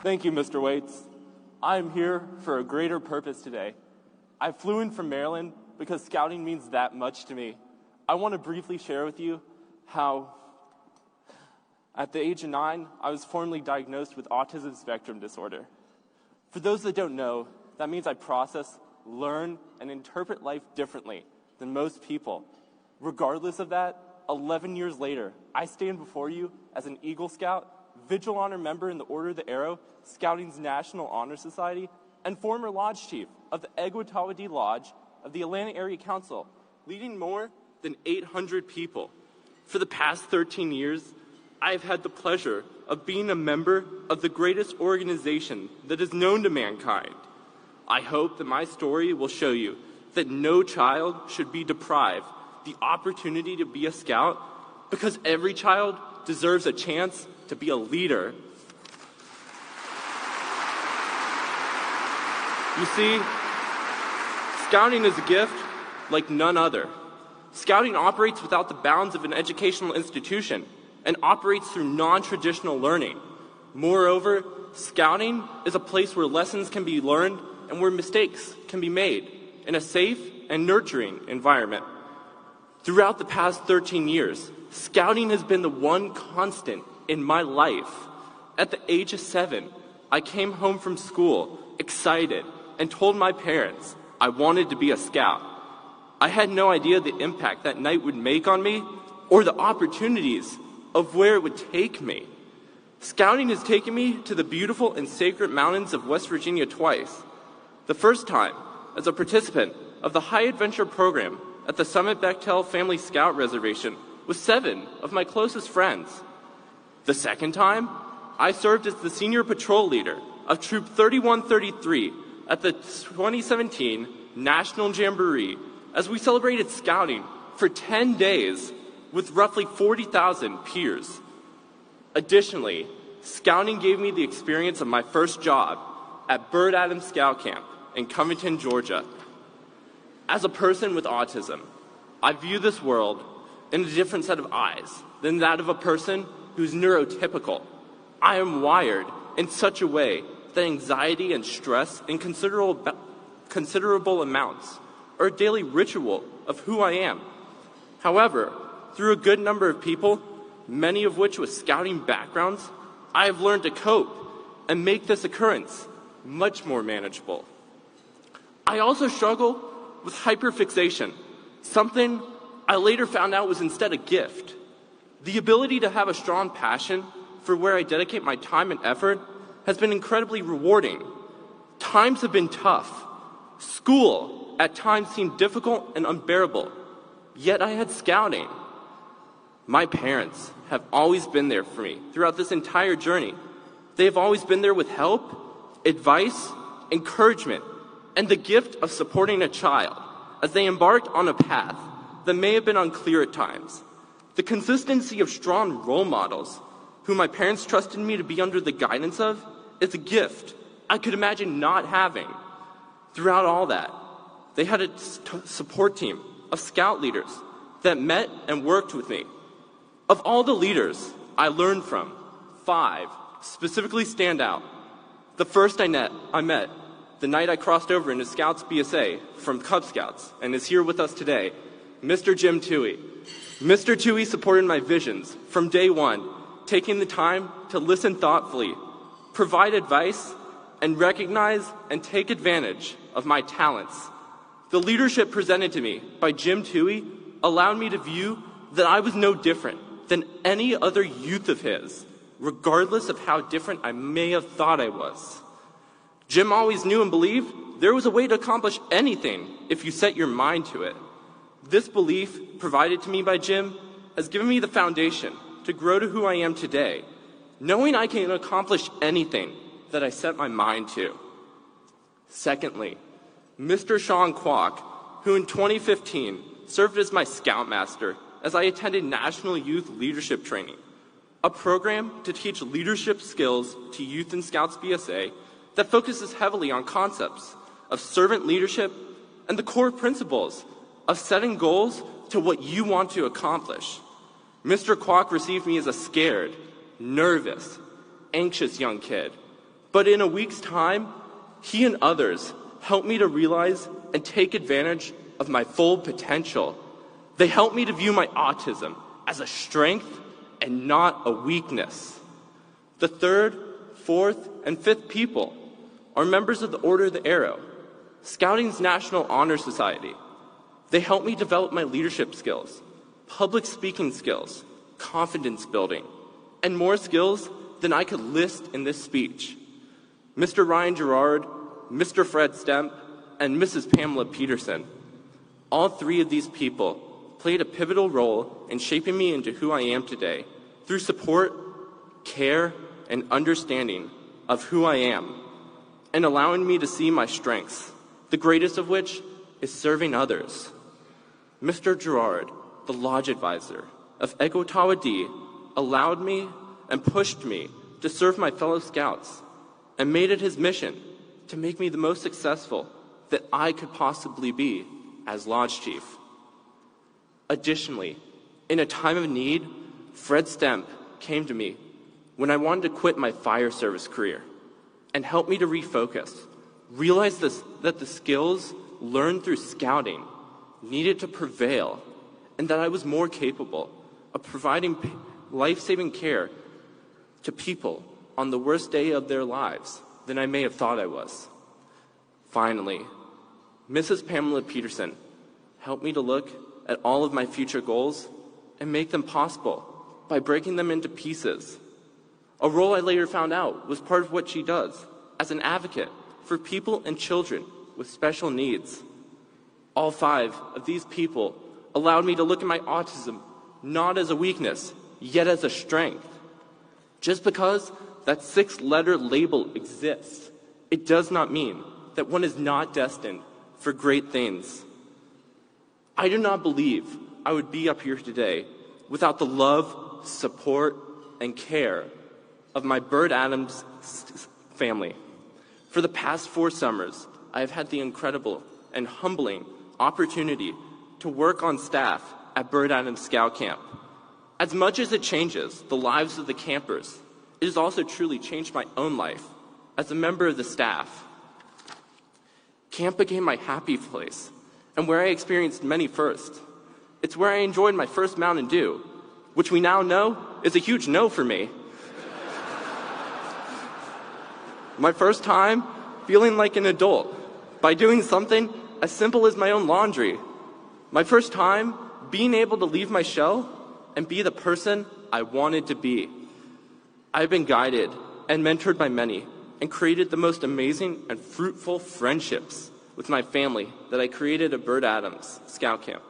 Thank you, Mr. Waits. I am here for a greater purpose today. I flew in from Maryland because scouting means that much to me. I want to briefly share with you how, at the age of 9, I was formally diagnosed with Autism Spectrum Disorder. For those that don't know, that means I process, learn, and interpret life differently than most people. Regardless of that, 11 years later, I stand before you as an Eagle Scout, Vigil Honor member in the Order of the Arrow, Scouting's National Honor Society, and former Lodge Chief of the Egwatawadi Lodge of the Atlanta Area Council, leading more than 800 people. For the past 13 years, I have had the pleasure of being a member of the greatest organization that is known to mankind. I hope that my story will show you that no child should be deprived the opportunity to be a scout, because every child deserves a chance to be a leader. You see, scouting is a gift like none other. Scouting operates without the bounds of an educational institution and operates through non-traditional learning. Moreover, scouting is a place where lessons can be learned and where mistakes can be made in a safe and nurturing environment. Throughout the past 13 years, scouting has been the one constant in my life. At the age of 7, I came home from school excited and told my parents I wanted to be a scout. I had no idea the impact that night would make on me or the opportunities of where it would take me. Scouting has taken me to the beautiful and sacred mountains of West Virginia twice. The first time as a participant of the High Adventure program at the Summit Bechtel Family Scout Reservation with 7 of my closest friends. The second time, I served as the senior patrol leader of Troop 3133 at the 2017 National Jamboree as we celebrated scouting for 10 days with roughly 40,000 peers. Additionally, scouting gave me the experience of my first job at Bird Adams Scout Camp in Covington, Georgia. As a person with autism, I view this world in a different set of eyes than that of a person who's neurotypical. I am wired in such a way that anxiety and stress in considerable amounts are a daily ritual of who I am. However, through a good number of people, many of which with scouting backgrounds, I have learned to cope and make this occurrence much more manageable. I also struggle with hyperfixation, something I later found out was instead a gift. The ability to have a strong passion for where I dedicate my time and effort has been incredibly rewarding. Times have been tough. School at times seemed difficult and unbearable, yet I had scouting. My parents have always been there for me throughout this entire journey. They have always been there with help, advice, encouragement, and the gift of supporting a child as they embarked on a path that may have been unclear at times. The consistency of strong role models who my parents trusted me to be under the guidance of is a gift I could imagine not having. Throughout all that, they had a support team of scout leaders that met and worked with me. Of all the leaders I learned from, 5 specifically stand out. The first I met the night I crossed over into Scouts BSA from Cub Scouts and is here with us today, Mr. Jim Toohey. Mr. Toohey supported my visions from day one, taking the time to listen thoughtfully, provide advice, and recognize and take advantage of my talents. The leadership presented to me by Jim Toohey allowed me to view that I was no different than any other youth of his, regardless of how different I may have thought I was. Jim always knew and believed there was a way to accomplish anything if you set your mind to it. This belief provided to me by Jim has given me the foundation to grow to who I am today, knowing I can accomplish anything that I set my mind to. Secondly, Mr. Sean Kwok, who in 2015 served as my Scoutmaster as I attended National Youth Leadership Training, a program to teach leadership skills to youth in Scouts BSA that focuses heavily on concepts of servant leadership and the core principles of setting goals to what you want to accomplish. Mr. Kwok received me as a scared, nervous, anxious young kid, But in a week's time, he and others helped me to realize and take advantage of my full potential. They helped me to view my autism as a strength and not a weakness. The third, fourth, and fifth people are members of the Order of the Arrow, Scouting's National Honor Society. They helped me develop my leadership skills, public speaking skills, confidence building, and more skills than I could list in this speech. Mr. Ryan Gerard, Mr. Fred Stemp, and Mrs. Pamela Peterson. All three of these people played a pivotal role in shaping me into who I am today through support, care, and understanding of who I am, and allowing me to see my strengths, the greatest of which is serving others. Mr. Gerard, the Lodge Advisor of Egotawa D, allowed me and pushed me to serve my fellow Scouts and made it his mission to make me the most successful that I could possibly be as Lodge Chief. Additionally, in a time of need, Fred Stemp came to me when I wanted to quit my fire service career and helped me to refocus, realize that the skills learned through scouting needed to prevail, and that I was more capable of providing life-saving care to people on the worst day of their lives than I may have thought I was. Finally, Mrs. Pamela Peterson helped me to look at all of my future goals and make them possible by breaking them into pieces. A role I later found out was part of what she does as an advocate for people and children with special needs. All five of these people allowed me to look at my autism not as a weakness, yet as a strength. Just because that 6-letter label exists, it does not mean that one is not destined for great things. I do not believe I would be up here today without the love, support, and care of my Bird Adams family. For the past 4 summers, I have had the incredible and humbling opportunity to work on staff at Bird Adams Scout Camp. As much as it changes the lives of the campers, it has also truly changed my own life as a member of the staff. Camp became my happy place and where I experienced many firsts. It's where I enjoyed my first Mountain Dew, which we now know is a huge no for me. My first time feeling like an adult by doing something as simple as my own laundry. My first time being able to leave my shell and be the person I wanted to be. I've been guided and mentored by many and created the most amazing and fruitful friendships with my family that I created at Bird Adams Scout Camp.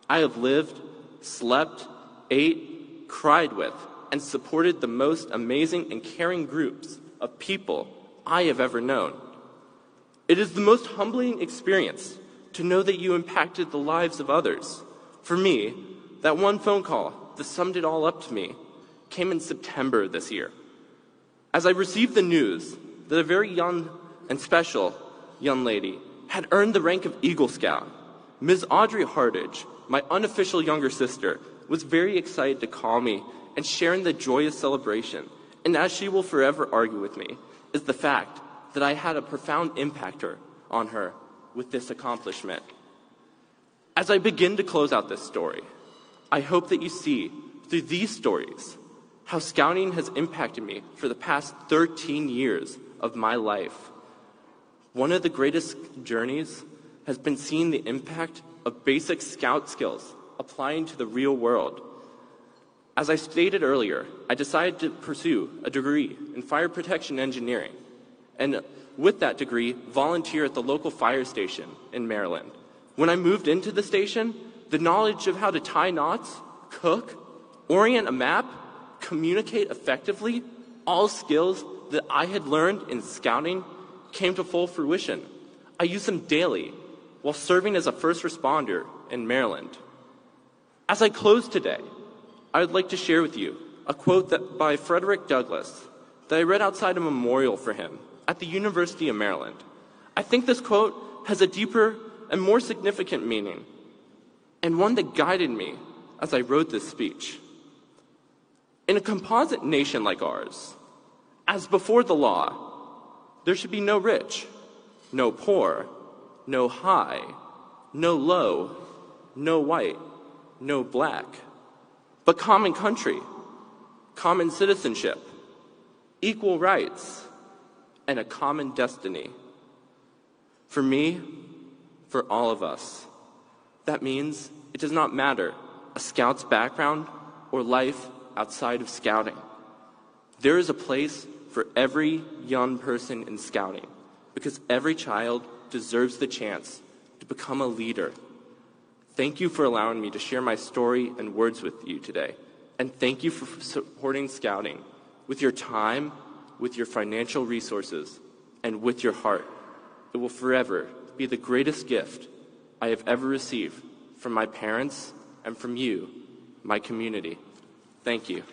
I have lived, slept, ate, cried with, and supported the most amazing and caring groups of people I have ever known. It is the most humbling experience to know that you impacted the lives of others. For me, that one phone call that summed it all up to me came in September this year. As I received the news that a very young and special young lady had earned the rank of Eagle Scout, Ms. Audrey Hardage, my unofficial younger sister, was very excited to call me and share in the joyous celebration. And as she will forever argue with me, is the fact that I had a profound impact on her with this accomplishment. As I begin to close out this story, I hope that you see through these stories how scouting has impacted me for the past 13 years of my life. One of the greatest journeys has been seeing the impact of basic scout skills applying to the real world. As I stated earlier, I decided to pursue a degree in fire protection engineering, and with that degree, volunteer at the local fire station in Maryland. When I moved into the station, the knowledge of how to tie knots, cook, orient a map, communicate effectively, all skills that I had learned in scouting came to full fruition. I use them daily while serving as a first responder in Maryland. As I close today, I would like to share with you a quote by Frederick Douglass that I read outside a memorial for him at the University of Maryland. I think this quote has a deeper and more significant meaning, and one that guided me as I wrote this speech. In a composite nation like ours, as before the law, There should be no rich, no poor, no high, no low, no white, no black, but common country, common citizenship, equal rights, and a common destiny. For me, for all of us, that means it does not matter a Scout's background or life outside of Scouting. There is a place for every young person in Scouting because every child deserves the chance to become a leader. Thank you for allowing me to share my story and words with you today. And thank you for supporting Scouting with your time, with your financial resources, and with your heart. It will forever be the greatest gift I have ever received from my parents and from you, my community. Thank you.